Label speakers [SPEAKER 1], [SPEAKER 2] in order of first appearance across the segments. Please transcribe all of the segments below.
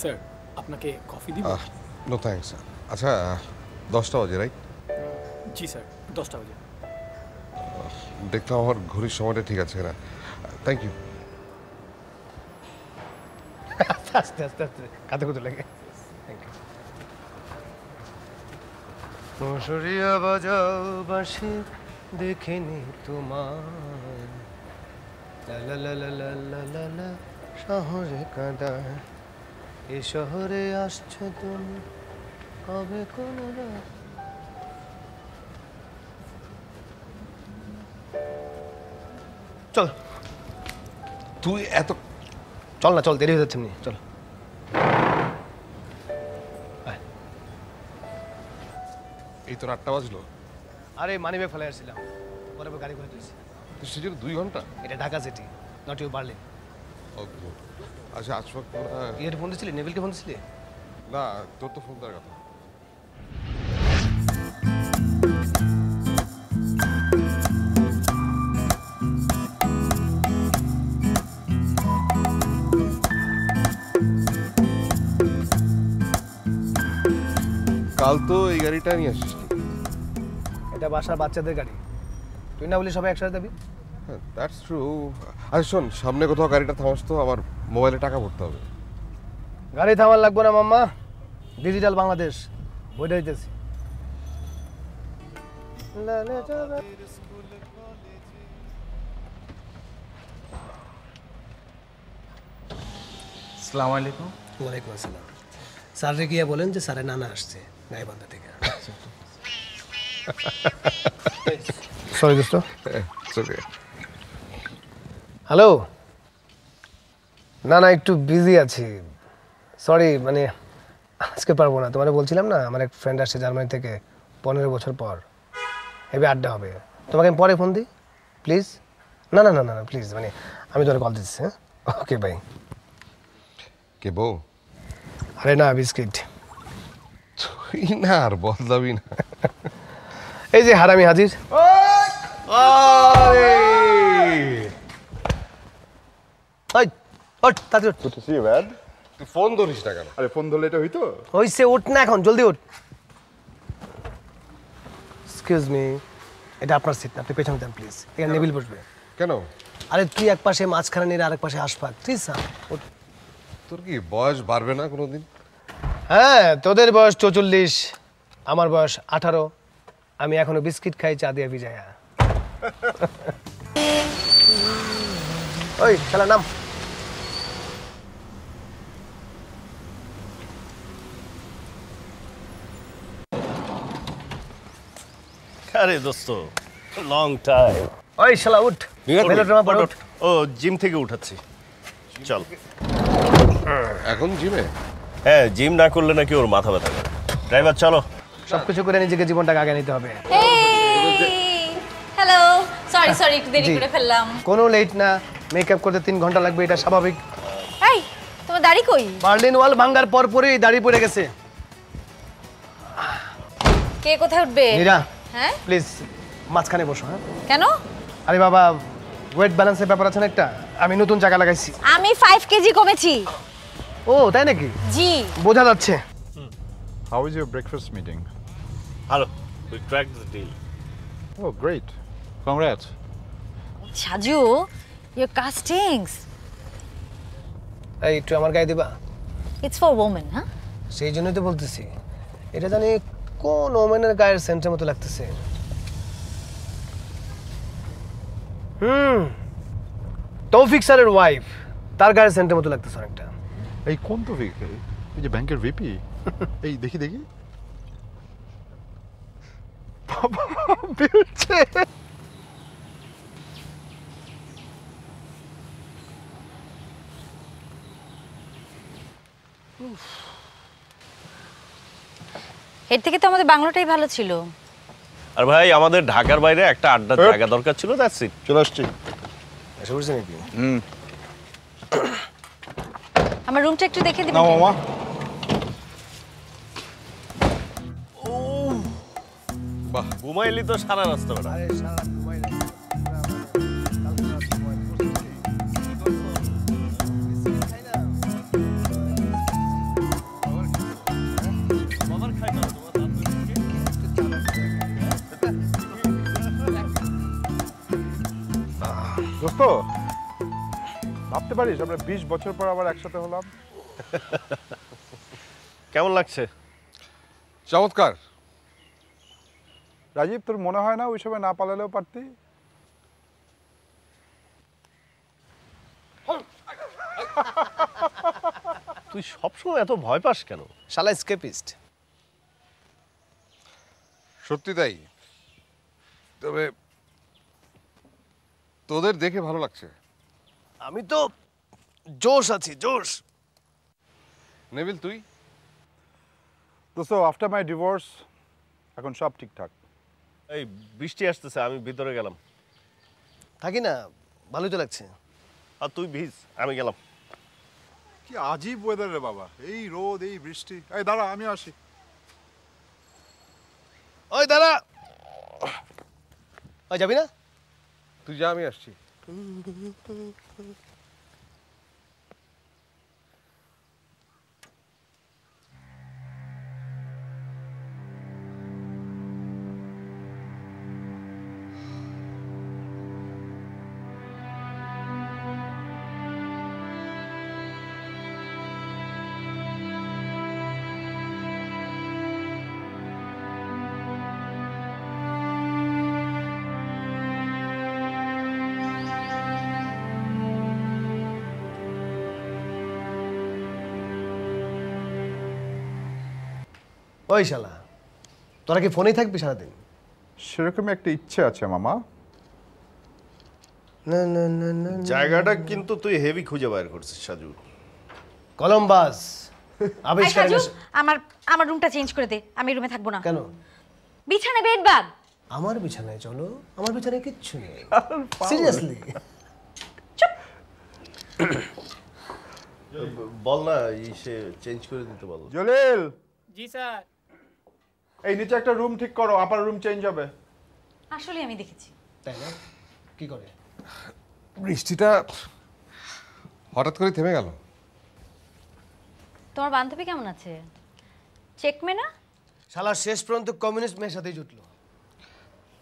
[SPEAKER 1] Sir আপনাকে coffee দিব?
[SPEAKER 2] No thanks. আচ্ছা 10টা বাজে রাইট?
[SPEAKER 1] জি স্যার 10টা বাজে।
[SPEAKER 2] দেখলাম আমার ঘড়ির সময়টা ঠিক আছে না। Thank you.
[SPEAKER 3] আস্তে আস্তে আস্তে কাঁদে কুঁদে লাগে। Thank you. মুসুরিয়া বাজাও বাঁশি দেখিনি তোমার, লা লা লা লা লা লা লা লা শহরে কাঁদা, এ শহরে আসছো তুমি কবে কোন রাত। চল
[SPEAKER 2] তুই এত
[SPEAKER 3] চল না, চল দেরি হয়ে যাচ্ছে এমনি, চল।
[SPEAKER 2] এই তো 8টা বাজলো।
[SPEAKER 3] আরে মানিব্যাগ ফেলে আসছিলাম, পরে গাড়ি করে দিয়েছি।
[SPEAKER 2] তো সেজন্য 2 ঘন্টা?
[SPEAKER 3] এটা Dhaka city, not U Berlin.
[SPEAKER 2] অদ্ভুত। আচ্ছা আশফাক
[SPEAKER 3] ইয়ের ফোন দিছিলি, নেভিলকে ফোন দিছিলি?
[SPEAKER 2] না, তোর তো ফোন দেওয়ার কথা। কাল তো এই গাড়িটা নিয়ে আসিস।
[SPEAKER 3] এটা বাসার বাচ্চাদের গাড়ি, তুই না বলি সবাই একসাথে যাবি।
[SPEAKER 2] হ্যাঁ দ্যাটস ট্রু। আচ্ছা শোন, সামনে কোথাও গাড়িটা থামাস তো, আমার মোবাইলে টাকা ভরতে হবে।
[SPEAKER 3] গাড়ি থামার লাগবে না মাম্মা, ডিজিটাল বাংলাদেশ বইটা দিতেছি।
[SPEAKER 4] আসসালামু আলাইকুম।
[SPEAKER 3] ওয়ালাইকুম আসসালাম। স্যাররে গিয়ে বলেন যে স্যারের নানা আসছে গাইবান্ধা থেকে। সরি দোস্ত। হ্যালো। না না একটু বিজি আছি, সরি, মানে আজকে পারবো না। তোমাকে বলছিলাম না আমার এক ফ্রেন্ড আসছে জার্মানি থেকে 15 বছর পর, হেভি আড্ডা হবে। তোমাকে আমি পরে ফোন দিই প্লিজ। না না না না প্লিজ, মানে আমি তোর কল দিচ্ছি। হ্যাঁ ওকে বাই।
[SPEAKER 2] কে বউ?
[SPEAKER 3] আরে না, বিস্কিট।
[SPEAKER 2] তুই না আর বদলাবি না।
[SPEAKER 3] এই যে হারামি হাজির।
[SPEAKER 2] তুই ফোন ধরিস না কেন?
[SPEAKER 5] আরে ফোন ধরলে এটা হইতো?
[SPEAKER 3] হইছে, উঠ না এখন, জলদি উঠ। এক্সকিউজ মি, এটা আপনার সিট, আপনি পেছনে যান প্লিজ। এখানে নেবিল বসবে।
[SPEAKER 2] কেন?
[SPEAKER 3] আরে তুই এক পাশে মাঝখানে নিয়ে আরেক পাশে আশফাক, প্লিজ স্যার।
[SPEAKER 2] তোর কি বয়স বাড়বে না কোনোদিন?
[SPEAKER 3] হ্যাঁ তোদের বয়স 44, আমার বয়স 18। আমি এখনো বিস্কিট খাই চা দিয়ে ভিজায়া। ওই শালা নাম।
[SPEAKER 6] আরে দোস্ত, লং টাইম।
[SPEAKER 3] ওই শালা উঠ, মেলোড্রামা পড়, উঠ।
[SPEAKER 6] ও জিম থেকে উঠাচ্ছি, চল।
[SPEAKER 2] এখন জিমে?
[SPEAKER 6] হ্যাঁ, জিম না করলে নাকি ওর মাথা ব্যথা করে। ড্রাইভার চলো।
[SPEAKER 3] সবকিছু করে নিজেকে জীবনটাকে আগে নিতে হবে।
[SPEAKER 7] হ্যালো, সরি একটু দেরি করে ফেললাম।
[SPEAKER 3] কোনো লেট না, মেকআপ করতে 3 ঘন্টা লাগবে, এটা স্বাভাবিক।
[SPEAKER 7] এই তোমার দাড়ি কই?
[SPEAKER 3] বার্লিন ওয়াল ভাঙার পর পরই দাড়ি পড়ে গেছে।
[SPEAKER 7] কে কোথায় উঠবে?
[SPEAKER 3] নীরা,
[SPEAKER 7] হ্যাঁ
[SPEAKER 3] প্লিজ মাঝখানে বসো। হ্যাঁ
[SPEAKER 7] কেন?
[SPEAKER 3] আরে বাবা, ওয়েট ব্যালেন্সের ব্যাপার আছে না একটা, আমি নতুন চাকা লাগাইছি।
[SPEAKER 7] আমি 5 কেজি কমেছি।
[SPEAKER 3] ও তাই নাকি?
[SPEAKER 7] জি
[SPEAKER 3] বোঝা যাচ্ছে।
[SPEAKER 5] How is your breakfast meeting?
[SPEAKER 6] Hello, we cracked the deal.
[SPEAKER 5] Oh, great. Congrats.
[SPEAKER 7] Saju, your castings.
[SPEAKER 3] এই একটু আমার গায়ে দিবা?
[SPEAKER 7] It's for women, হ্যাঁ?
[SPEAKER 3] সেই জন্যই তো বলতেছি, এটা জানি কোন ওমেনের গায়ের সেন্টের মতো লাগতেছে। তৌফিক স্যারের ওয়াইফ, তার গায়ের সেন্টের মতো লাগতেছে অনেকটা।
[SPEAKER 5] এই কোন তো এই যে ব্যাংকের ভিপি? এই দেখি দেখি। বাবা বেরোচ্ছে।
[SPEAKER 7] এর থেকে তো আমাদের বাংলাটাই ভালো ছিল।
[SPEAKER 6] আর ভাই, আমাদের ঢাকার বাইরে একটা আড্ডার জায়গা দরকার ছিল, দ্যাটস ইট।
[SPEAKER 5] চলে আসছি।
[SPEAKER 3] এসে পড়ছে নাকি?
[SPEAKER 7] আমার রুমটা একটু দেখে দিবেন?
[SPEAKER 5] না মামা।
[SPEAKER 6] বাহ, ঘুমাইলি তো সারা রাস্তা বেড়া।
[SPEAKER 3] আরে শালা ঘুমাই না।
[SPEAKER 5] ভাবতে পারিস আমরা 20 বছর পর আবার একসাথে হলাম।
[SPEAKER 6] কেমন লাগছে?
[SPEAKER 2] চমৎকার।
[SPEAKER 5] রাজীব, তোর মনে হয় না ওই সময় না পালালেও পারতি?
[SPEAKER 6] তুই সবসময় এত ভয় পাস কেন?
[SPEAKER 3] শালা স্কেপিস্ট।
[SPEAKER 2] সত্যি তাই, তবে তোদের দেখে ভালো লাগছে।
[SPEAKER 3] আমি তো জোশ আছি, জোশ।
[SPEAKER 2] নেভিল তুই?
[SPEAKER 5] দোস্ত, আফটার মাই ডিভোর্স এখন সব ঠিকঠাক।
[SPEAKER 6] এই বৃষ্টি আসতেছে, আমি ভিতরে গেলাম।
[SPEAKER 3] থাকি না, ভালোই তো লাগছে।
[SPEAKER 6] আর তুই ভিজ, আমি গেলাম।
[SPEAKER 5] কি আজীব ওয়েদার রে বাবা, এই রোদ এই বৃষ্টি। এই দাঁড়া, আমি আসি।
[SPEAKER 3] ওই দাঁড়া, ওই যাবি না?
[SPEAKER 2] তুই যা, আমি আসছি।
[SPEAKER 3] ওই শালা, তোরা কি ফোনেই থাকবি সারাদিন?
[SPEAKER 5] সেরকমই একটা ইচ্ছে আছে মামা।
[SPEAKER 3] না না না না,
[SPEAKER 6] জায়গাটা কিন্তু তুই হেভি খুঁজে বাইর করছিস সাজু।
[SPEAKER 3] কলম্বাস
[SPEAKER 7] এই
[SPEAKER 3] আবিষ্কার।
[SPEAKER 7] সাজু, আমার আমার রুমটা চেঞ্জ করে দে, আমি রুমে থাকবো না।
[SPEAKER 3] কেন?
[SPEAKER 7] বিছানা বেড বাগ।
[SPEAKER 3] আমার বিছানায় চলো, আমার বিছানায় কিচ্ছু নেই। সিরিয়াসলি?
[SPEAKER 6] বল না, সে চেঞ্জ করে দিতে বল।
[SPEAKER 5] জলিল,
[SPEAKER 1] জি স্যার।
[SPEAKER 5] এই নিচে একটা রুম ঠিক করো, আপার রুম চেঞ্জ হবে।
[SPEAKER 7] আসলে আমি দেখেছি।
[SPEAKER 3] তাই না? কি করে?
[SPEAKER 2] বৃষ্টিটা হঠাৎ করে থেমে গেল।
[SPEAKER 7] তোমার বান্ধবী কেমন আছে? চেকমে না?
[SPEAKER 3] শালা শেষ পর্যন্ত কমিউনিস্ট মেয়ের সাথেই জুটলো।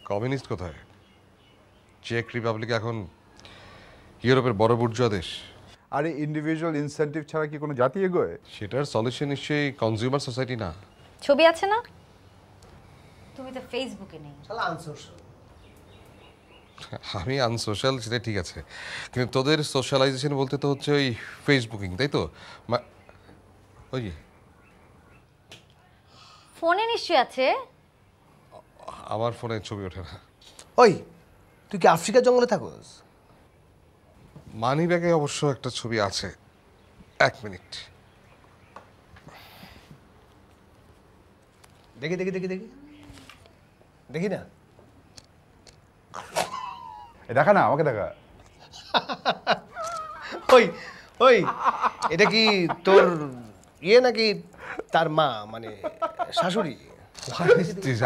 [SPEAKER 2] কমিউনিস্ট কোথায়? চেক রিপাবলিক এখন ইউরোপের বড় বুর্জোয়া দেশ।
[SPEAKER 5] আরে ইন্ডিভিজুয়াল ইনসেনটিভ ছাড়া কি কোনো জাতি এগোয়?
[SPEAKER 2] সেটার সলিউশন নিশ্চয়ই কনজিউমার সোসাইটি না।
[SPEAKER 7] ছবি আছে না? তুমি তো ফেসবুকে নেই।
[SPEAKER 3] শালা আনসোশাল।
[SPEAKER 2] আমি আনসোশ্যাল, সেটা ঠিক আছে, কিন্তু তোদের সোশ্যালাইজেশন বলতে তো হচ্ছে ওই ফেসবুকিং, তাই তো? ওই যে
[SPEAKER 7] ফোনে নিশ্চয়ই আছে।
[SPEAKER 2] আমার ফোনে ছবি ওঠে না।
[SPEAKER 3] ওই, তুই কি আফ্রিকার জঙ্গলে থাকোস?
[SPEAKER 2] মানি ব্যাগে অবশ্য একটা ছবি আছে। 1 মিনিট।
[SPEAKER 3] দেখি দেখি দেখি দেখি দেখি না।
[SPEAKER 5] দেখা না, আমাকে দেখা।
[SPEAKER 3] ওই ওই, এটা কি তোর ইয়ে নাকি তার মা, মানে শাশুড়ি?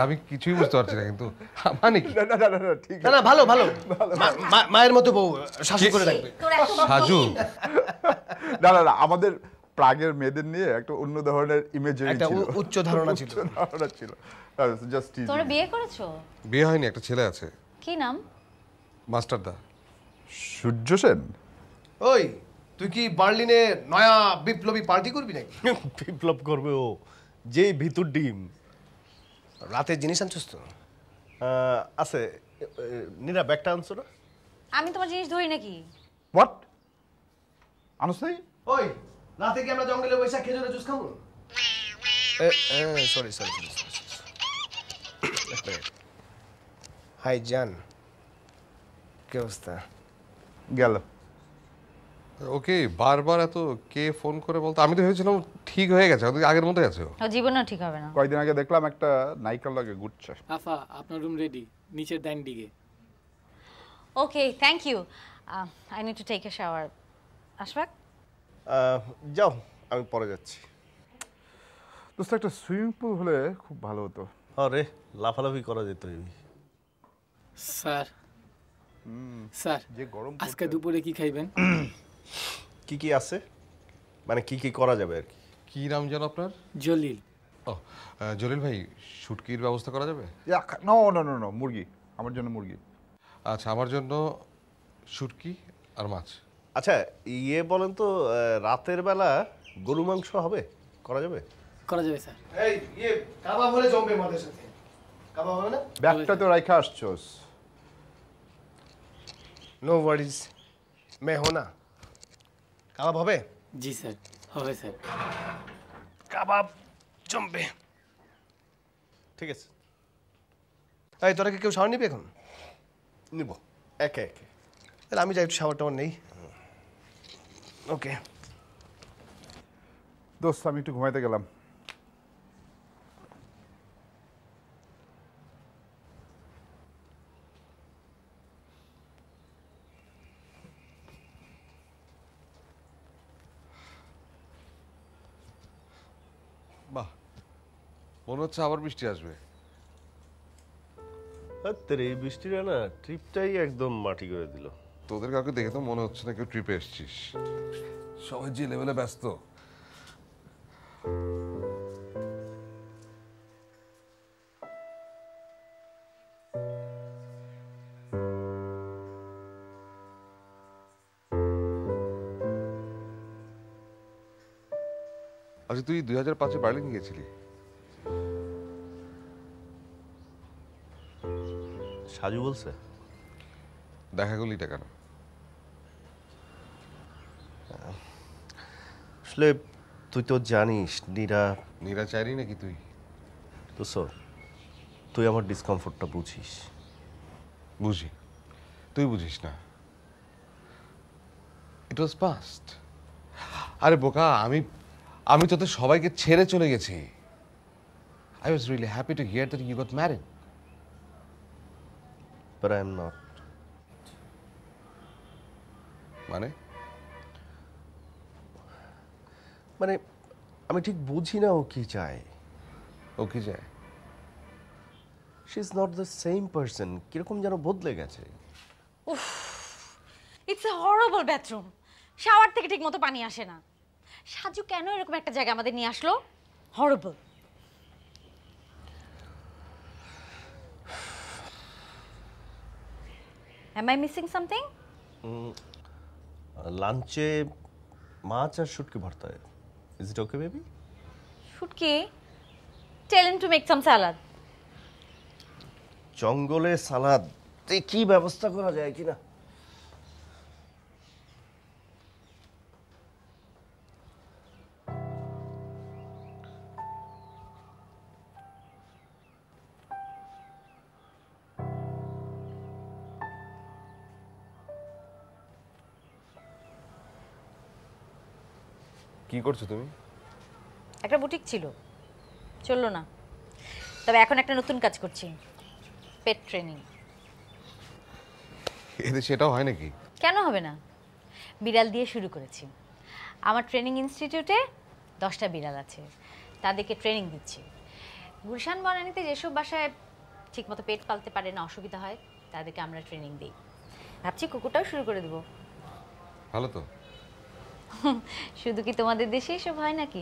[SPEAKER 2] আমি কিছুই বুঝতে পারছি না, কিন্তু মানে কি?
[SPEAKER 5] না না না না, ঠিক
[SPEAKER 3] না না, ভালো ভালো, মায়ের মতো বউ, শাশুড়ি করে রাখবে।
[SPEAKER 7] তোর এত
[SPEAKER 2] সাজু,
[SPEAKER 5] না না না, আমাদের প্রাগের মেয়েদের নিয়ে একটা অন্য ধরনের ইমেজারি
[SPEAKER 3] একটা
[SPEAKER 5] ছিল,
[SPEAKER 3] উচ্চ ধারণা ছিল।
[SPEAKER 5] ধারণা ছিল। জাস্ট
[SPEAKER 7] তোমরা বিয়ে করেছো?
[SPEAKER 2] বিয়ে হয়নি, একটা ছেলে আছে,
[SPEAKER 7] কি নাম?
[SPEAKER 2] মাস্টারদা।
[SPEAKER 5] সূর্য সেন।
[SPEAKER 3] ওই, তুই কি বার্লিনে নয়া বিপ্লবী পার্টি করবি নাকি?
[SPEAKER 6] বিপ্লব করবে ও, যেই ভিতর ডিম।
[SPEAKER 3] রাতের জিনিস আনছিস তো?
[SPEAKER 6] আছে। নীরা ব্যাগটা আনছো না?
[SPEAKER 7] আমি তোমার জিনিস ধরি নাকি?
[SPEAKER 5] হোয়াট? আনুস নাই?
[SPEAKER 3] ওই, রাতে কি আমরা জঙ্গলে বসে খেজুরের জুস খাবো? Sorry sorry sorry. হাই জান, কি অবস্থা?
[SPEAKER 5] গেল।
[SPEAKER 2] ওকে বারবার এত কে ফোন করে বলতো? আমি তো ভেবেছিলাম ঠিক হয়ে গেছে, আগের মতোই আছে ও।
[SPEAKER 7] ও জীবনেও ঠিক হবে না।
[SPEAKER 5] কয়েকদিন আগে দেখলাম একটা নাইকার লাগে ঘুরছে।
[SPEAKER 1] আফা, আপনার রুম রেডি, নিচের ডাইন দিকে।
[SPEAKER 7] Okay, thank you. I need to take a shower. Ashfaq,
[SPEAKER 6] যাও, আমি পরে যাচ্ছি।
[SPEAKER 5] দোস্ত, একটা সুইমিং পুল হলে খুব ভালো হতো।
[SPEAKER 6] আরে লাফালাফি করা যেত।
[SPEAKER 1] স্যার, স্যার,
[SPEAKER 5] যে গরম
[SPEAKER 1] আজকে দুপুরে কি খাইবেন?
[SPEAKER 6] কি কি আছে, মানে কি কি করা যাবে আর কি?
[SPEAKER 2] কি নাম যেন আপনার?
[SPEAKER 1] জলিল।
[SPEAKER 2] ও, জলিল ভাই, শুটকির ব্যবস্থা করা যাবে?
[SPEAKER 5] নো নো নো নো, মুরগি, আমার জন্য মুরগি।
[SPEAKER 2] আচ্ছা, আমার জন্য শুটকি আর মাছ।
[SPEAKER 6] আচ্ছা ইয়ে বলেন তো রাতের বেলা গরু মাংস হবে, করা যাবে?
[SPEAKER 1] করা যাবে স্যার।
[SPEAKER 3] এই ইয়ে কাবাব হলে জমবে আমাদের সাথে। কাবাব হবে না?
[SPEAKER 5] ব্যাগটা তো রাইখা আসছোস।
[SPEAKER 3] নো ওয়ারিজ, মে হো না। কাবাব হবে?
[SPEAKER 1] জি স্যার, হবে স্যার।
[SPEAKER 3] কাবাব জমবে।
[SPEAKER 6] ঠিক আছে,
[SPEAKER 3] এই তোরা কি কেউ শাওয়ার নিবি এখন?
[SPEAKER 6] নিব একে একে।
[SPEAKER 3] তাহলে আমি যাই একটু শাওয়ার টাওয়ার নেই। ওকে।
[SPEAKER 5] দোস্ত আমি একটু ঘুমাইতে গেলাম।
[SPEAKER 2] বাহ, মনে হচ্ছে আবার বৃষ্টি আসবে।
[SPEAKER 6] এই বৃষ্টিটা না ট্রিপটাই একদম মাটি করে দিল।
[SPEAKER 2] তোদের কাউকে দেখে তো মনে হচ্ছে না কেউ ট্রিপে এসেছিস। সবাই যে লেভেলে ব্যস্ত। আচ্ছা তুই 2005-এ বার্লিন গিয়েছিলি?
[SPEAKER 6] সাজু বলছে?
[SPEAKER 2] দেখা করলিটা কেন?
[SPEAKER 6] আসলে তুই তো জানিস
[SPEAKER 2] নীরা চাইনি নাকি তুই?
[SPEAKER 6] তো স্যার তুই আমার ডিসকমফোর্টটা বুঝিস।
[SPEAKER 2] বুঝি, তুই বুঝিস না। It was past. আরে বোকা, আমি তোদের সবাইকে ছেড়ে চলে গেছি। I was really happy to hear that you got married.
[SPEAKER 6] But I am not. মানে আমি ঠিক বুঝি না ও কি চায়।
[SPEAKER 2] ও কি যায়?
[SPEAKER 6] She is not the same person, কিরকম যেন বদলে গেছে।
[SPEAKER 7] It's a horrible bathroom. Shower থেকে ঠিকমতো পানি আসে না। সাজু কেন এরকম একটা জায়গা আমাদের নিয়ে আসলো? হরিবল। Am I missing something?
[SPEAKER 6] লাঞ্চে মাছ আর শুটকি ভর্তা। Is it okay baby?
[SPEAKER 7] Shutki, tell him to make some salad.
[SPEAKER 6] জঙ্গলে সালাদ কি ব্যবস্থা করা যায় কিনা।
[SPEAKER 2] কি করছো তুমি?
[SPEAKER 7] একটা বুটিক ছিল, চললো না। তবে এখন একটা নতুন কাজ করছি, পেট ট্রেনিং।
[SPEAKER 2] এতে সেটাও হয় নাকি?
[SPEAKER 7] কেন হবে না? বিড়াল দিয়ে শুরু করেছি। আমার ট্রেনিং ইনস্টিটিউটে 10টা বিড়াল আছে, তাদেরকে ট্রেনিং দিচ্ছি। গুলশান বনানীতে যেসব বাসায় ঠিকমতো পেট পালতে পারে না, অসুবিধা হয়, তাদেরকে আমরা ট্রেনিং দিই। ভাবছি কুকুরটাও শুরু করে দেবো।
[SPEAKER 2] ভালো তো।
[SPEAKER 7] শুধু কি তোমাদের দেশে এসব হয় নাকি?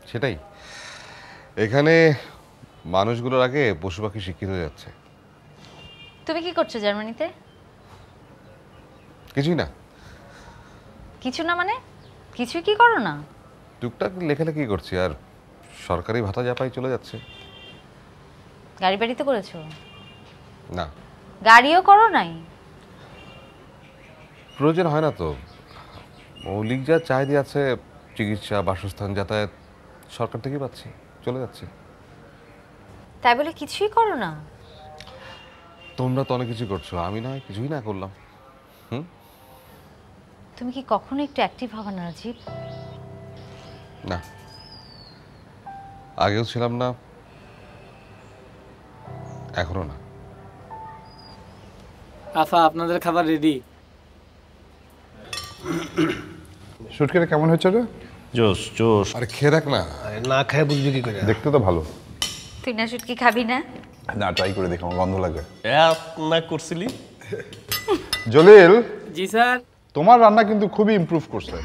[SPEAKER 2] সেটাই, এখানে মানুষগুলোর আগে পশু পাখি শিক্ষিত হয়ে যাচ্ছে।
[SPEAKER 7] তুমি কি করছো জার্মানিতে?
[SPEAKER 2] কিছুই না।
[SPEAKER 7] কিছু না মানে? কিছুই কি করো না?
[SPEAKER 2] টুকটাক লেখালেখি করছি, আর সরকারি ভাতা যা পাই চলে যাচ্ছে।
[SPEAKER 7] গাড়ি বাড়ি তো করেছো?
[SPEAKER 2] না,
[SPEAKER 7] গাড়িও করো নাই?
[SPEAKER 2] প্রয়োজন হয় না তো। মৌলিক যা চাহিদা আছে, চিকিৎসা, বাসস্থান, যাতায়াত, সরকার থেকেই পাচ্ছি, চলে যাচ্ছে।
[SPEAKER 7] তাই বলে কিছুই করো না?
[SPEAKER 2] তোমরা তো অনেক কিছু করছো, আমি না হয় কিছুই না করলাম।
[SPEAKER 7] তুমি কি কখনো একটু অ্যাক্টিভ হবে না রাজীব?
[SPEAKER 2] না, আগেও ছিলাম না, এখনো না।
[SPEAKER 1] আফা, আপনাদের খাবার রেডি।
[SPEAKER 5] শুটকিটা কেমন হয়েছে রে?
[SPEAKER 6] জোস জোস।
[SPEAKER 2] আরে খেয়ে দেখ না।
[SPEAKER 3] আরে না খায় বুঝবি কি করে?
[SPEAKER 5] দেখতে তো ভালো।
[SPEAKER 7] তুই না শুটকি খাবি না?
[SPEAKER 5] না, ট্রাই করে দেখো, আমার গন্ধ লাগে।
[SPEAKER 6] না করছিলি?
[SPEAKER 5] জলিল,
[SPEAKER 1] জি স্যার।
[SPEAKER 5] তোমার রান্না কিন্তু খুবই ইমপ্রুভ করছে।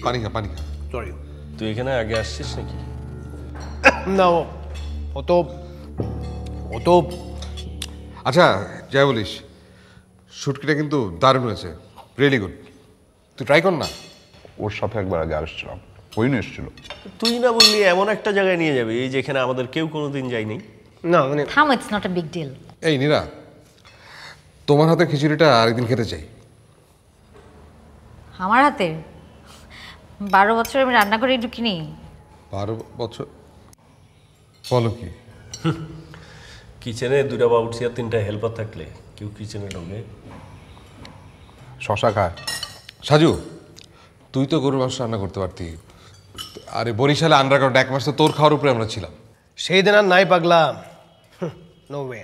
[SPEAKER 2] পানি খা, পানি খা।
[SPEAKER 3] সরি।
[SPEAKER 6] তুই এখানে আগে আসছিস নাকি?
[SPEAKER 3] না, ও তো
[SPEAKER 2] আচ্ছা যাই বলিস, শুটকিটা কিন্তু দারুণ হয়েছে, রিয়েলি গুড। তুই ট্রাই কর না।
[SPEAKER 5] ওর সাথে একবার আগে আসছিলাম, ওই নিয়ে এসেছিল।
[SPEAKER 6] তুই না বললি এমন একটা জায়গায় নিয়ে যাবে এই যেখানে আমাদের কেউ কোনোদিন যায়নি।
[SPEAKER 3] না মানে
[SPEAKER 7] থাম, it's not a big deal.
[SPEAKER 2] এই নীরা, তোমার হাতে খিচুড়িটা আরেকদিন খেতে চাই।
[SPEAKER 7] আমার হাতে 12 বছর আমি রান্না করে ঢুকিনি।
[SPEAKER 2] 12 বছর? বলো কি?
[SPEAKER 6] কিচেনে 2টা বাবুর্চি আর 3টা হেল্পার থাকলে কেউ কিচেনে ঢোকে?
[SPEAKER 5] শশা খায়।
[SPEAKER 2] সাজু, তুই তো গরুর মাংস রান্না করতে পারতি। আরে বরিশালে আন্ডারগ্রাউন্ড 1 মাস তো তোর খাওয়ার উপরে আমরা ছিলাম।
[SPEAKER 3] সেই দিন আর নাই পাগলা। No way.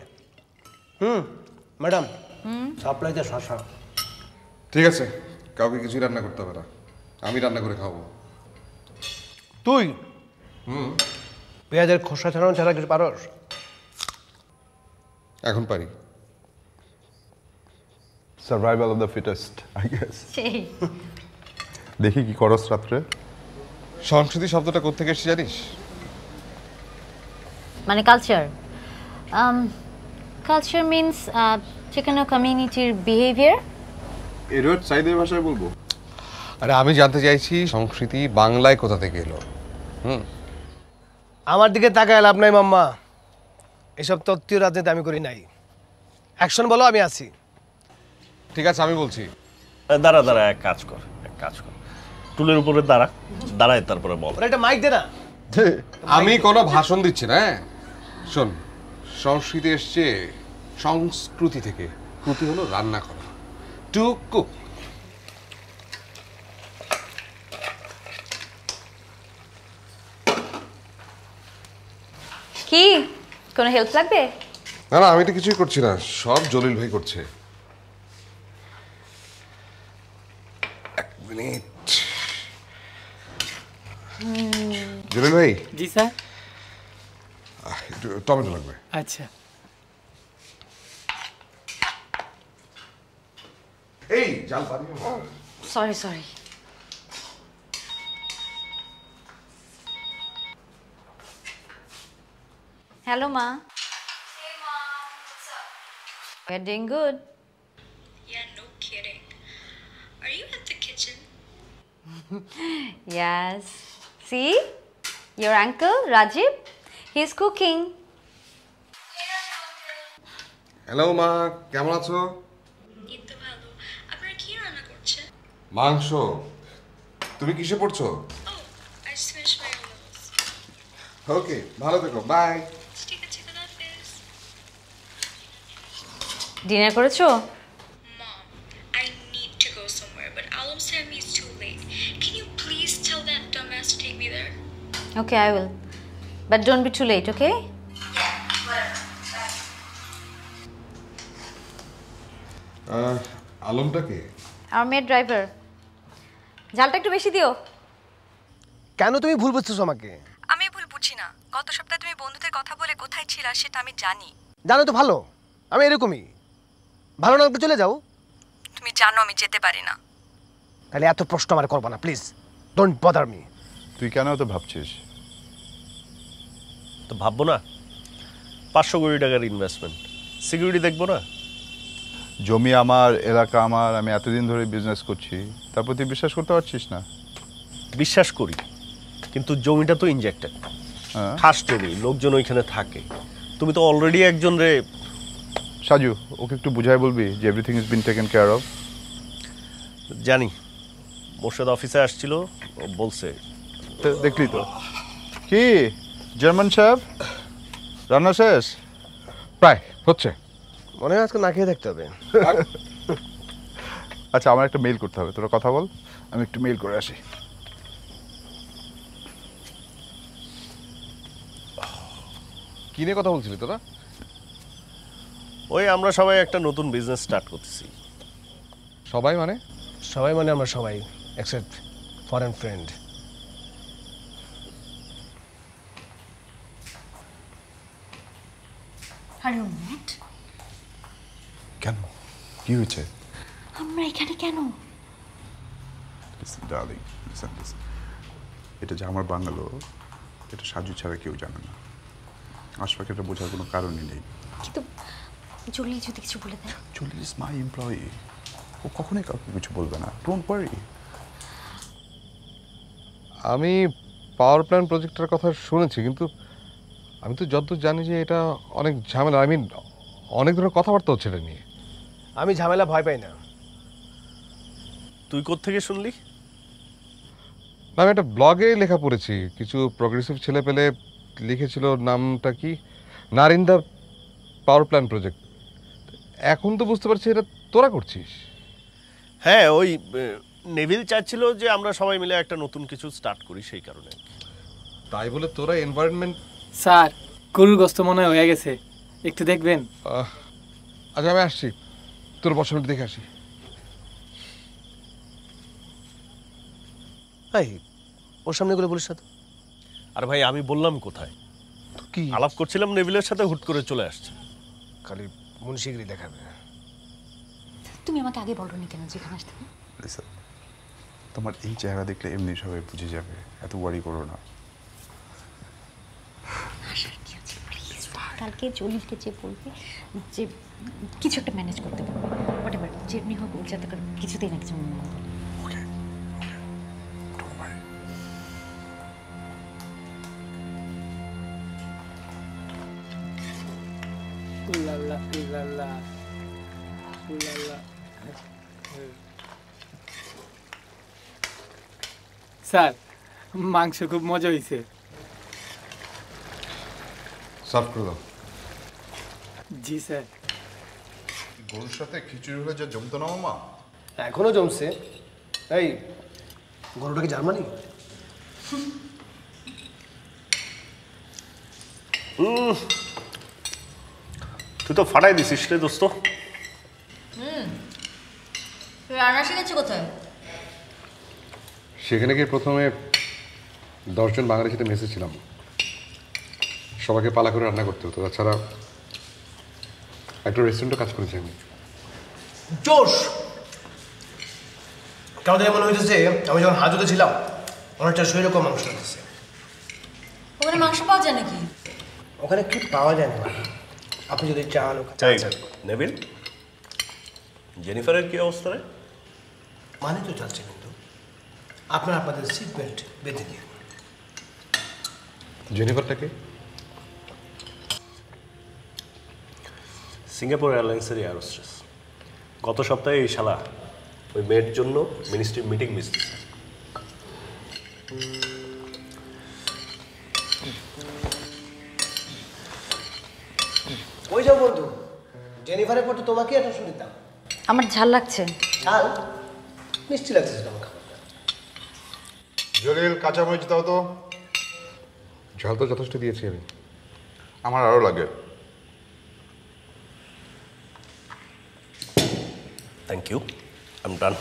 [SPEAKER 3] ম্যাডাম সাপ্লাইতে শশা।
[SPEAKER 2] ঠিক আছে, কাউকে কিছুই রান্না করতে হবে না, আমি রান্না করে খাওয়াবো।
[SPEAKER 3] তুই পেঁয়াজের খোসা ছাড়ানো ছাড়া কিছু পারস?
[SPEAKER 2] এখন পারি।
[SPEAKER 5] Survival of the fittest, I guess.
[SPEAKER 7] সেই
[SPEAKER 5] দেখি কি করস রাত্রে।
[SPEAKER 2] সংস্কৃতি শব্দটা কোত্থেকে এসেছে জানিস?
[SPEAKER 7] মানে কালচার। কালচার মিনস যেখানে কমিউনিটির বিহেভিয়ার।
[SPEAKER 5] এডওয়ার্ড সাইদের ভাষায় বলবো।
[SPEAKER 2] আরে আমি জানতে চাইছি সংস্কৃতি বাংলায় কোথা থেকে এলো।
[SPEAKER 3] আমার দিকে তাকায় লাভ নাই মাম্মা, এসব তত্ত্বীয় রাজনীতি আমি করি নাই। অ্যাকশন বলো, আমি আছি।
[SPEAKER 2] ঠিক আছে, আমি বলছি।
[SPEAKER 6] দাঁড়া দাঁড়া, এক কাজ কর। টুলের উপরে দাঁড়ায় তারপরে বল।
[SPEAKER 3] ওরা একটা মাইক দে না।
[SPEAKER 2] আমি কোনো ভাষণ দিচ্ছি না। শোন, সংস্কৃতি এসছে সংস্কৃতি থেকে, কৃতি হলো রান্না করা, টু কুক।
[SPEAKER 7] কি কোনো হেল্প লাগবে?
[SPEAKER 2] না না, আমি তো কিছুই করছি না, সব জলিল ভাই করছে। এক মিনিট। জলিল ভাই,
[SPEAKER 1] জি স্যার।
[SPEAKER 2] একটু টমেটো লাগবে।
[SPEAKER 1] আচ্ছা।
[SPEAKER 2] এই জাল পানি।
[SPEAKER 7] সরি। হ্যালো মা।
[SPEAKER 4] Hey mom, what's up?
[SPEAKER 7] We're doing good.
[SPEAKER 4] Yeah, no kidding. Are you at the kitchen?
[SPEAKER 7] Yes. See? Your uncle, Rajiv, he's cooking.
[SPEAKER 2] Hello মা, কেমন আছো?
[SPEAKER 4] এই তো ভালো। আপনারা কি রান্না করছেন?
[SPEAKER 2] মাংস। তুমি কিসে পড়ছো?
[SPEAKER 4] Oh, I just finished my O-levels.
[SPEAKER 2] ওকে, ভালো থেকো, বাই।
[SPEAKER 4] ঠিক আছে, খুদা হাফেজ।
[SPEAKER 7] ডিনার করেছো?
[SPEAKER 4] Mom, I need to go somewhere, but Alam said me it's too late. Can you please tell that dumbass to take me there?
[SPEAKER 7] Okay, I will. But don't be too late, okay?
[SPEAKER 4] Yeah, whatever.
[SPEAKER 2] আলমটা K?
[SPEAKER 7] Our maid driver. ঝালটা একটু বেশি দিও।
[SPEAKER 3] কেন তুমি ভুল বুঝতেছো আমাকে?
[SPEAKER 8] আমি ভুল বুঝি না। গত সপ্তাহে তুমি বন্ধুদের কথা বলে কোথায় ছিলা সেটা আমি জানি।
[SPEAKER 3] জানো তো ভালো, আমি এরকমই। ভালো না লাগলে চলে যাও।
[SPEAKER 8] তুমি জানো আমি যেতে পারি না।
[SPEAKER 3] তাহলে এত প্রশ্ন আমার করবা না, প্লিজ ডোন্ট বদার মি।
[SPEAKER 5] তুই কেন এত ভাবছিস?
[SPEAKER 6] তো ভাববো না? 500 কোটি টাকার ইনভেস্টমেন্ট, সিকিউরিটি দেখবো না?
[SPEAKER 5] জমি আমার, এলাকা আমার, আমি এতদিন ধরে বিজনেস করছি, তারপর তুই বিশ্বাস করতে পারছিস না?
[SPEAKER 6] বিশ্বাস করি, কিন্তু জমিটা তো ইনজেক্টেড।
[SPEAKER 5] হ্যাঁ।
[SPEAKER 6] খাস জমি, লোকজন ওইখানে থাকে। তুমি তো অলরেডি একজন রে।
[SPEAKER 5] সাজু, ওকে একটু বুঝাই বলবি যে everything is been taken care of.
[SPEAKER 6] জানি, মোর্শেদ অফিসে আসছিল, ও বলছে।
[SPEAKER 5] দেখলি তো কি জার্মান সাহেব, রান্না শেষ?
[SPEAKER 2] প্রায় হচ্ছে।
[SPEAKER 3] মনে হয় আজকে না খেয়ে থাকতে হবে।
[SPEAKER 5] আচ্ছা, আমার একটা মেইল করতে হবে, তোরা কথা বল, আমি একটু মেইল করে আসি।
[SPEAKER 2] কি নিয়ে কথা বলছিলি তোরা?
[SPEAKER 6] ওই আমরা সবাই একটা নতুন বিজনেস স্টার্ট করতেছি।
[SPEAKER 2] সবাই মানে?
[SPEAKER 3] সবাই মানে আমরা সবাই, except foreign friend.
[SPEAKER 7] Are you mad?
[SPEAKER 5] কেন, কি হয়েছে?
[SPEAKER 7] আমরা এখানে কেন?
[SPEAKER 5] ডার্লিং, এটা যে আমার বাংলো, এটা সাজু ছাড়া কেউ জানে না। আশফাকে এটা বোঝার কোনো কারণই নেই।
[SPEAKER 7] কিন্তু জলিল যদি কিছু বলে দেয়?
[SPEAKER 5] জলিল ইজ মাই এমপ্লয়ি, ও কখনোই কাউকে কিছু বলবে না, ডোন্ট ওয়ারি।
[SPEAKER 2] আমি পাওয়ার প্ল্যান্ট প্রজেক্টের কথা শুনেছি, কিন্তু আমি তো যতদূর জানি যে এটা অনেক ঝামেলা। আমি অনেক ধরনের কথাবার্তা হচ্ছে এটা নিয়ে।
[SPEAKER 3] আমি ঝামেলা ভয় পাই না।
[SPEAKER 6] তুই কোত্থেকে শুনলি?
[SPEAKER 2] আমি একটা ব্লগে লেখা পড়েছি, কিছু প্রোগ্রেসিভ ছেলে পেলে লিখেছিল, নামটা কি, নারিন্দা পাওয়ার প্ল্যান্ট প্রজেক্ট। এখন তো বুঝতে পারছি এটা তোরা করছিস।
[SPEAKER 6] হ্যাঁ, ওই নেভিল চাচ্ছিল যে আমরা সবাই মিলে একটা নতুন কিছু স্টার্ট করি, সেই কারণে।
[SPEAKER 2] তাই বলে তোরা এনভায়রনমেন্ট।
[SPEAKER 1] স্যার গরুর গোস্ত মনে হয়ে গেছে, একটু দেখবেন?
[SPEAKER 2] আচ্ছা আমি আসছি, তোর বসানো দেখে আসি।
[SPEAKER 3] ভাই ওর সামনে গুলো বলিস না তো।
[SPEAKER 6] আর ভাই আমি বললাম কোথায়,
[SPEAKER 3] কি
[SPEAKER 6] আলাপ করছিলাম নেভিলের সাথে, হুট করে চলে আসছে।
[SPEAKER 3] খালি মুন্সিগিরি দেখাবে।
[SPEAKER 7] তুমি আমাকে আগে বলনি কেন যেখানে আসতে?
[SPEAKER 5] লিসা, তোমার এই চেহারা দেখলে এমনি সবাই বুঝে যাবে, এত ওয়ারি করো না।
[SPEAKER 7] কালকে জলিলকে যে বলবে যে কিছু একটা ম্যানেজ করতে পারবে, হোয়াটএভার যেমনি হোক, ওর যাতে করে কিছুতেই না কিছু মনে না করে।
[SPEAKER 5] ওকে, ডোন্ট ওয়ারি।
[SPEAKER 1] উল্লাল্লা উল্লাল্লা উল্লাল্লা। স্যার মাংস খুব মজা হয়েছে।
[SPEAKER 2] সার্ভ করে দাও।
[SPEAKER 1] জি স্যার।
[SPEAKER 5] গরুর সাথে খিচুড়ি হলে যা জমতো না মামা।
[SPEAKER 3] এখনো জমছে। এই গরুটা কি জার্মানি?
[SPEAKER 6] তুই তো ফাটাই দিছিস রে দোস্ত।
[SPEAKER 7] রান্না শিখেছো কোথায়?
[SPEAKER 2] সেখানে গিয়ে প্রথমে 10 জন বাঙালির সাথে মেসেছিলাম, সবাইকে পালা করে রান্না করতে হতো। তাছাড়া একটা রেস্টুরেন্টও কাজ করেছি আমি।
[SPEAKER 3] জোশ! কেমন মনে হইতেছে আমি যখন হাজতে ছিলাম অনেকটা সেরকম মাংস দিচ্ছে।
[SPEAKER 7] ওখানে মাংস পাওয়া যায় নাকি?
[SPEAKER 3] ওখানে কি পাওয়া যায় না, আপনি যদি চান।
[SPEAKER 6] নেভিল, জেনিফারের কি অবস্থা রে?
[SPEAKER 3] মানে তো চাচ্ছে, কিন্তু আপনাদের সিট বেল্ট বেঁধে দিয়ে।
[SPEAKER 2] জেনিফারটাকে
[SPEAKER 6] সিঙ্গাপুর এয়ারলাইন্সের এয়ার হোস্টেস। গত সপ্তাহে এই শালা ওই মেয়ের জন্য মিনিস্ট্রি মিটিং মিস দিচ্ছে।
[SPEAKER 3] ওই যাও বন্ধু, জেনিফারের পর তো তোমাকে অ্যাটেনশন দিতাম।
[SPEAKER 7] আমার ঝাল লাগছে।
[SPEAKER 3] ঝাল মিষ্টি লাগছে তোমার খাবারটা।
[SPEAKER 5] জলিল, কাঁচামরিচ দাও তো।
[SPEAKER 2] ঝাল তো যথেষ্ট দিয়েছি আমি।
[SPEAKER 5] আমার আরও লাগে।
[SPEAKER 6] Thank you, I am done.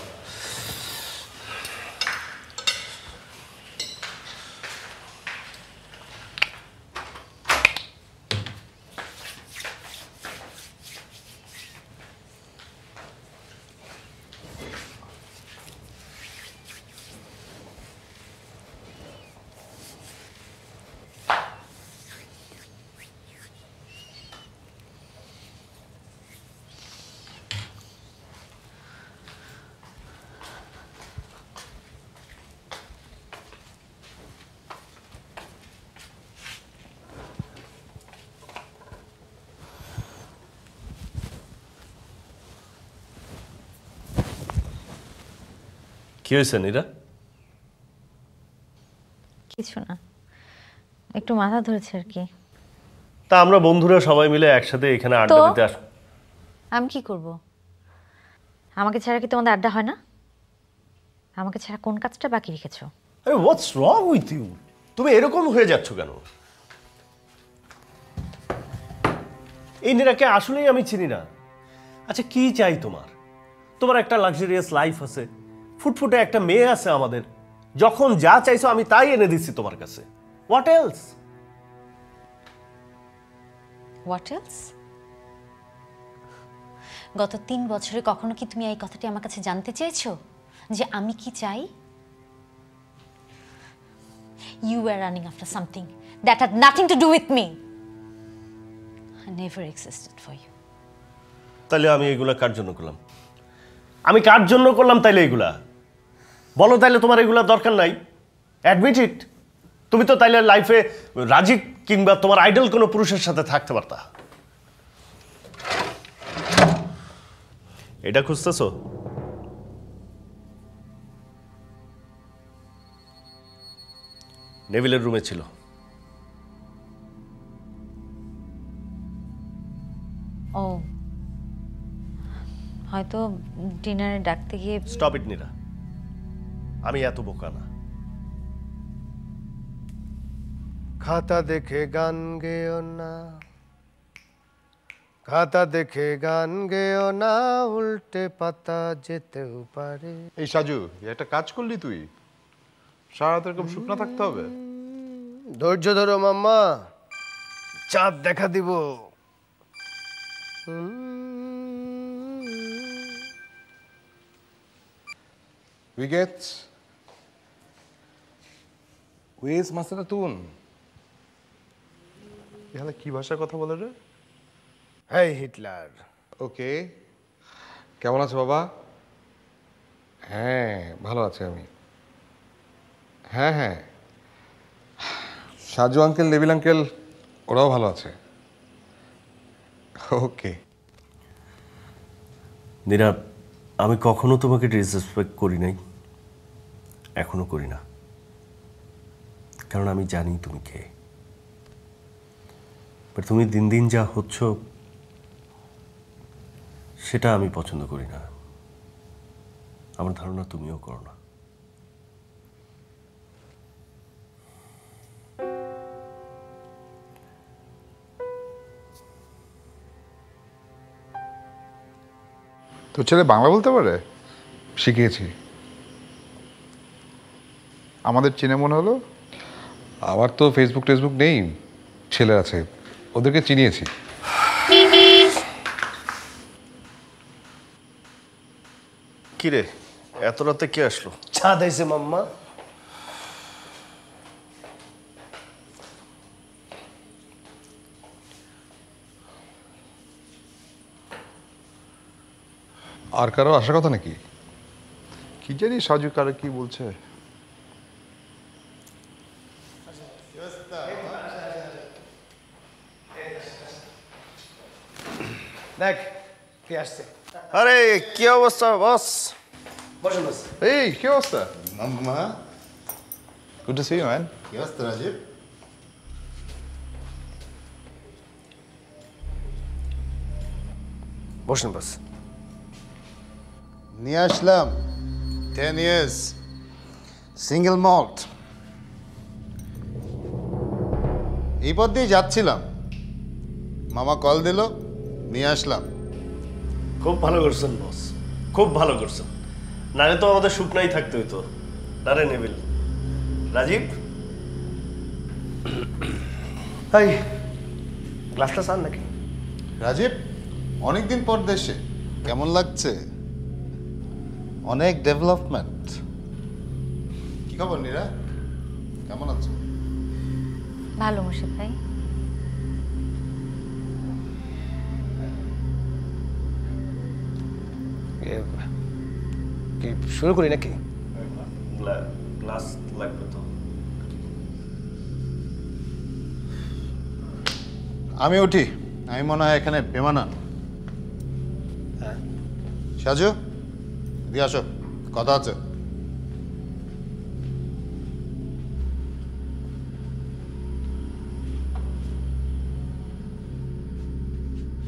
[SPEAKER 6] কি হয়েছে নীরা?
[SPEAKER 7] কিছু না, একটু মাথা ধরেছে আর কি।
[SPEAKER 6] তা আমরা বন্ধুরা সবাই মিলে একসাথে এখানে আড্ডা দিতে আস।
[SPEAKER 7] আমি কি করব? আমাকে ছাড়া কি তোমাদের আড্ডা হয় না? আমাকে ছাড়া কোন কাজটা বাকি রেখেছো?
[SPEAKER 6] আরে হোয়াটস রং উইথ ইউ? তুমি এরকম হয়ে যাচ্ছ কেন? এই নীরাকে আসলেই আমি চিনি না। আচ্ছা কি চাই তোমার? তোমার একটা লাক্সারিয়াস লাইফ আছে, ফুটফুটে একটা মেয়ে আছে আমাদের, যখন যা চাইছো আমি তাই এনে দিচ্ছি তোমার কাছে। What else?
[SPEAKER 7] What else? গত 3 বছরে কখনো কি তুমি এই কথাটি আমার কাছে জানতে চেয়েছো যে আমি কি চাই? You were running after something that had nothing to do with me. I never existed for you.
[SPEAKER 6] তাহলে আমি এগুলা কার জন্য করলাম? আমি কার জন্য করলাম তাইলে এগুলা? বলো তাইলে তোমার এগুলা দরকার নাই? অ্যাডমিট ইট। তুমি তো তাইলে লাইফে রাজীব কিংবা তোমার আইডল কোনো পুরুষের সাথে থাকতে পারতা। এটা খুঁজতেছো? নেভিলের রুমে ছিল।
[SPEAKER 7] ও হয়তো ডিনারে ডাকতে গিয়ে।
[SPEAKER 6] স্টপ ইট নীরা, আমি এত বোকা না।
[SPEAKER 3] খাতা দেখে গান গেও না, খাতা দেখে গান গেও না, উল্টে পাতা যেতেও পারে।
[SPEAKER 5] এই সাজু, একটা কাজ করলি তুই? সারা রাত এরকম শুকনো থাকতে হবে?
[SPEAKER 3] ধৈর্য ধরো মাম্মা, চাঁদ দেখা দিব।
[SPEAKER 2] উইগেটস ওয়েস মাস্টার তুন
[SPEAKER 5] এখানে কি ভাষায় কথা বলে রে?
[SPEAKER 3] হেই হিটলার।
[SPEAKER 2] ওকে, কেমন আছো বাবা? হ্যাঁ ভালো আছি আমি। হ্যাঁ হ্যাঁ, সাজু আঙ্কেল, নেবিল আঙ্কেল ওরাও ভালো আছে। ওকে।
[SPEAKER 6] নীরা, আমি কখনো তোমাকে ডিসরেসপেক্ট করি নাই, এখনো করি না, কারণ আমি জানি তুমি কে। বাট তুমি দিন দিন যা হচ্ছ সেটা আমি পছন্দ করি না। আমার ধারণা তুমিও করো না।
[SPEAKER 5] তোর ছেলে বাংলা বলতে পারে?
[SPEAKER 2] শিখিয়েছি।
[SPEAKER 5] আমাদের চিনে মনে হলো।
[SPEAKER 2] আমার তো ফেসবুক টেসবুক নেই, ছেলে আছে, ওদেরকে চিনিয়েছি।
[SPEAKER 6] কিরে, এত রাতে কে আসলো?
[SPEAKER 3] চাঁদ আইছে মাম্মা।
[SPEAKER 2] আর কারো আসার কথা নাকি?
[SPEAKER 5] কি জানি সাজু কারে কি বলছে।
[SPEAKER 3] দেখ কে আসছে।
[SPEAKER 6] আরে কি অবস্থা বস?
[SPEAKER 3] বসুন বস।
[SPEAKER 5] এই কি অবস্থা?
[SPEAKER 9] Mamma,
[SPEAKER 5] good to see you man.
[SPEAKER 9] yes, Rajib.
[SPEAKER 3] বসুন বস।
[SPEAKER 9] নিয়ে আসলাম 10 years সিঙ্গেল মল্ট। এই পথ দিয়ে যাচ্ছিলাম, মামা কল দিল, নিয়ে আসলাম।
[SPEAKER 6] খুব ভালো করছেন বস, খুব ভালো করছেন। নারে তো আমাদের শুকনাই থাকতে হইতো। নারে নেবিল, রাজীব,
[SPEAKER 3] হাই গ্লাসটা সান নাকি?
[SPEAKER 9] রাজীব, অনেকদিন পর দেশে, কেমন লাগছে? অনেক ডেভেলপমেন্ট। কি খবর নীরা, কেমন আছো?
[SPEAKER 7] ভালো মোর্শেদ ভাই।
[SPEAKER 3] কি শুরু করি নাকি?
[SPEAKER 6] গ্লাস লাগবে তো।
[SPEAKER 9] আমি উঠি, আমি মনে হয় এখানে বেমানান। সাজু দিয়ে আসো, কথা আছে।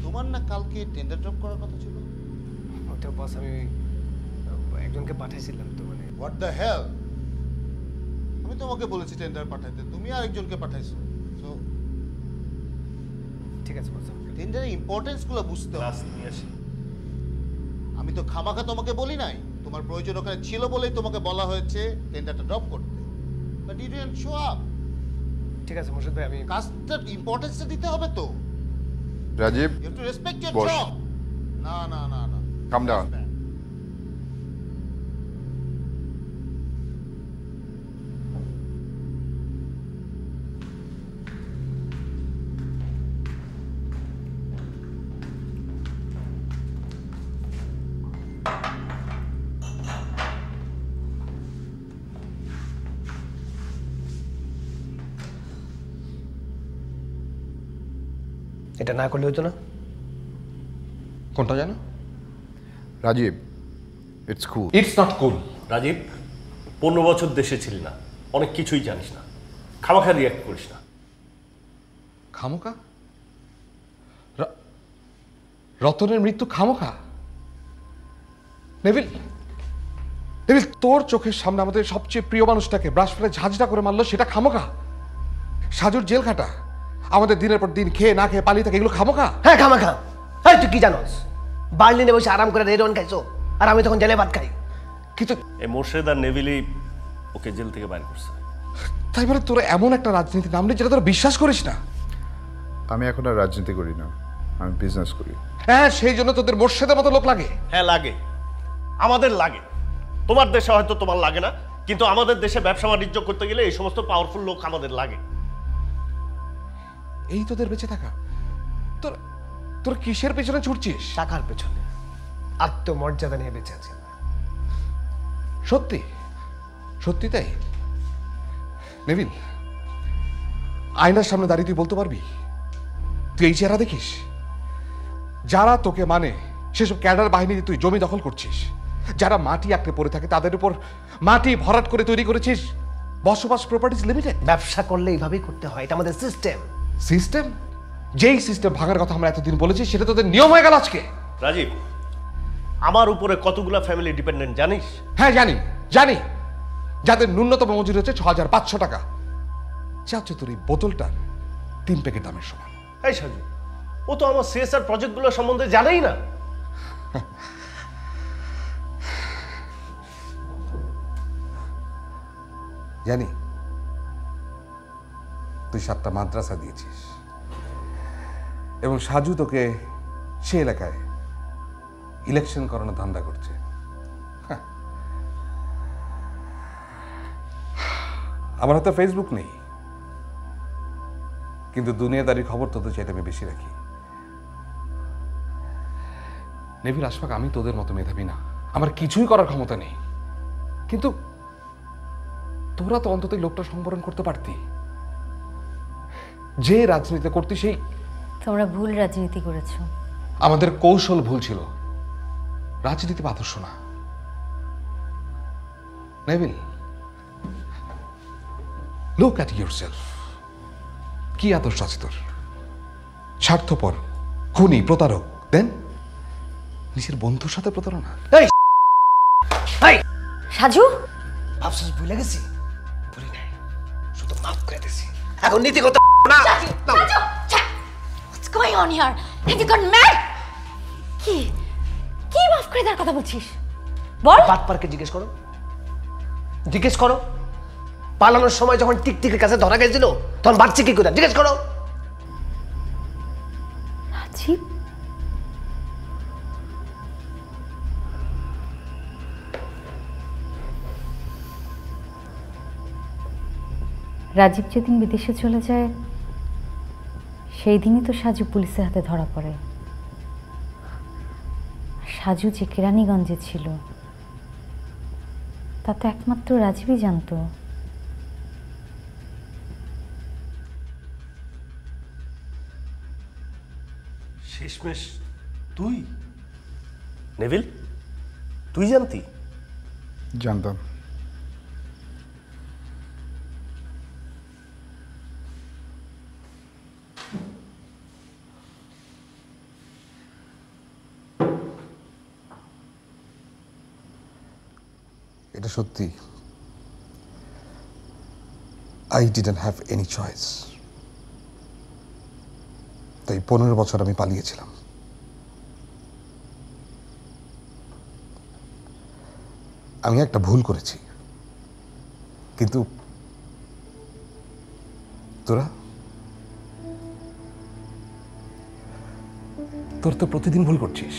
[SPEAKER 9] তোমার না কালকে টেন্ডার ড্রপ করার কথা ছিল?
[SPEAKER 3] ওটা বস আমি একজনকে পাঠাইছিলাম তো, মানে
[SPEAKER 9] হোয়াট দ্য হেল! আমি তোমাকে বলেছি টেন্ডার পাঠাইতে, তুমি আরেকজনকে পাঠাইছো। তো
[SPEAKER 3] ঠিক আছে বস।
[SPEAKER 9] টেন্ডারের ইম্পর্টেন্স গুলো বুঝতে হবে।
[SPEAKER 6] গ্লাস নিয়ে আসি।
[SPEAKER 9] আমি তো খামাখা তোমাকে বলি নাই, তোমার প্রয়োজন ওখানে ছিল বলেই তোমাকে বলা হয়েছে টেন্ডারটা ড্রপ করতে। But you didn't show up.
[SPEAKER 3] ঠিক আছে মোর্শেদ ভাই, আমি
[SPEAKER 9] কাজটার ইম্পর্টেন্সটা দিতে হবে তো।
[SPEAKER 5] Rajib,
[SPEAKER 9] you have to respect your
[SPEAKER 5] boss.
[SPEAKER 9] Job. না না না না,
[SPEAKER 5] কাম ডাউন।
[SPEAKER 3] এটা না করলে হতো না?
[SPEAKER 2] কোনটা জানো?
[SPEAKER 5] Rajib, it's cool.
[SPEAKER 2] It's not cool.
[SPEAKER 6] Rajib, 15 বছর দেশে ছিলি না, অনেক কিছুই জানিস না, খামাখা রিয়াক্ট করিস না।
[SPEAKER 2] খামোকা? রতনের মৃত্যু খামোকা? নেভিল, নেভিল, তোর চোখের সামনে আমাদের সবচেয়ে প্রিয় মানুষটাকে ব্রাশ ফেলে ঝাঁঝটা করে মারলো, সেটা খামোকা? সাজুর জেল খাটা, আমাদের দিনের পর দিন খেয়ে না খেয়ে পালিয়ে থাকে, এগুলো খামোকা?
[SPEAKER 3] হ্যাঁ খামাখা। হ্যাঁ, তুই কি জানোস? বার্লিনে বসে আরাম করে রেড ওয়াইন খাইছো, আর আমি তখন জেলে ভাত খাই।
[SPEAKER 2] কিন্তু
[SPEAKER 6] এই মোর্শেদ আর নেভিলি ওকে জেল থেকে বাইর করছে।
[SPEAKER 2] তাই বলে তোরা এমন একটা রাজনীতি নামলি যেটা তোরা বিশ্বাস করিস না।
[SPEAKER 5] আমি এখন আর রাজনীতি করি না, আমি বিজনেস করি।
[SPEAKER 2] হ্যাঁ, সেই জন্য তোদের মোর্শেদের মতো লোক লাগে।
[SPEAKER 6] হ্যাঁ লাগে, আমাদের লাগে। তোমার দেশে হয়তো তোমার লাগে না, কিন্তু আমাদের দেশে ব্যবসা বাণিজ্য করতে গেলে এই সমস্ত পাওয়ারফুল লোক আমাদের লাগে।
[SPEAKER 2] এই তোদের বেঁচে থাকা? তোর তোর কিসের পেছনে ছুটছিস?
[SPEAKER 3] টাকার পেছনে। আত্মমর্যাদা নিয়ে বেঁচে আছি।
[SPEAKER 2] সত্যি সত্যি তাই? নেভিল, আয়নার সামনে দাঁড়িয়ে তুই বলতে পারবি তুই এই চেহারা দেখিস? যারা তোকে মানে সেসব ক্যাডার বাহিনী তুই জমি দখল করছিস, যারা মাটি আঁকড়ে পড়ে থাকে তাদের উপর মাটি ভরাট করে তৈরি করেছিস বসবাস প্রপার্টিজ লিমিটেড।
[SPEAKER 3] ব্যবসা করলে এইভাবেই করতে হয়, এটা আমাদের সিস্টেম।
[SPEAKER 2] সিস্টেম? যেই সিস্টেম ভাঙার কথা আমরা এতদিন বলেছি সেটা তোদের নিয়ম হয়ে গেল আজকে।
[SPEAKER 6] রাজীব, আমার উপরে কতগুলা ফ্যামিলি ডিপেন্ডেন্ট জানিস?
[SPEAKER 2] হ্যাঁ জানি, জানি। যাদের ন্যূনতম মজুরি হচ্ছে 6500 টাকা। চাচ্ছ তোর এই বোতলটার 3 প্যাকেট দামের সমান।
[SPEAKER 6] এই সাজু, ও তো আমার সিএসআর প্রজেক্টগুলো সম্বন্ধে জানেই না।
[SPEAKER 2] জানি তুই 7টা মাদ্রাসা দিয়েছিস এবং সাজু তোকে সে এলাকায় ইলেকশন করানোর ধান্দা করছে। আমার হাতে ফেসবুক নেই, কিন্তু দুনিয়াদারির খবর তোদের চাইতে আমি বেশি রাখি। নেভিল আশফাক, আমি তোদের মতো মেধাবী না, আমার কিছুই করার ক্ষমতা নেই, কিন্তু তোরা তো অন্তত লোকটা সংবরণ করতে পারতি। যে রাজনীতি করতে সেই
[SPEAKER 7] তোমরা ভুল রাজনীতি করেছো।
[SPEAKER 2] আমাদের কৌশল ভুল ছিল, রাজনীতি আদর্শ না। Neville, look at yourself. কি আদর্শ আছে তোর? স্বার্থপর, খুনি, প্রতারক, দেন নিজের বন্ধুর সাথে প্রতারণা।
[SPEAKER 7] সাজু,
[SPEAKER 3] ভাবছিস ভুলে গেছি? ভুলি নাই, শুধু মাফ করে দিছি। এখন নীতিগত না।
[SPEAKER 7] What's going on here? Have you gone mad? কি কি মাফ করে দেওয়ার কথা বলছিস? বল।
[SPEAKER 3] বাদ পারকে জিজ্ঞেস করো, জিজ্ঞেস করো। পালানোর সময় যখন টিকটিকের কাছে ধরা গেছিল তখন বাড়ছে কি করে, জিজ্ঞেস করো।
[SPEAKER 7] রাজীব, রাজীব যেদিন বিদেশে চলে যায় সেই দিনই তো সাজু পুলিশের হাতে ধরা পড়ে। সাজু যে কেরানীগঞ্জে ছিল তা তো একমাত্র রাজীবই জানতো।
[SPEAKER 6] শেষমেশ তুই? নেভিল, তুই জানতি?
[SPEAKER 5] জানতাম।
[SPEAKER 2] এটা সত্যি, I didn't have any choice. তাই 15 বছর আমি পালিয়েছিলাম। আমি একটা ভুল করেছি, কিন্তু তোরা তো প্রতিদিন ভুল করছিস।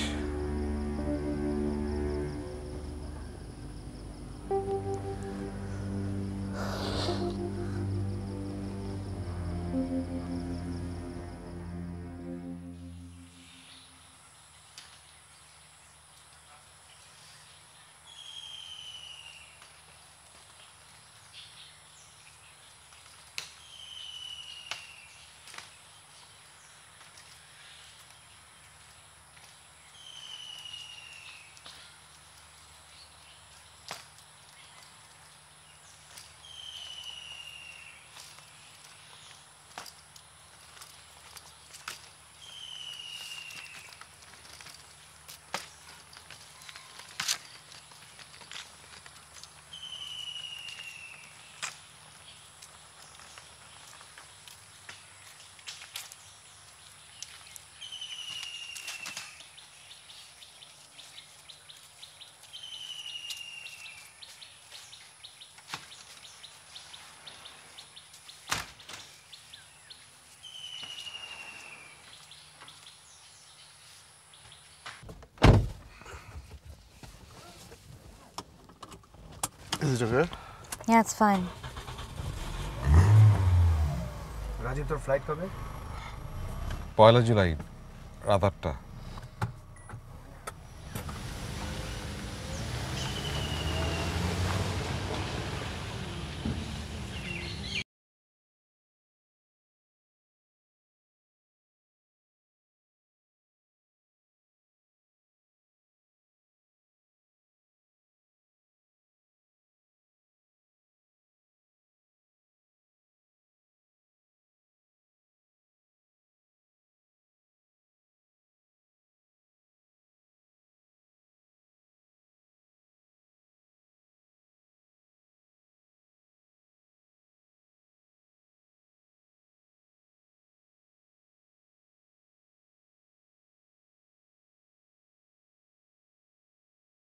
[SPEAKER 10] Is it okay?
[SPEAKER 7] Yeah, it's fine.
[SPEAKER 3] Rajib তোর ফ্লাইট কবে?
[SPEAKER 2] 1 জুলাই রাত 8টা।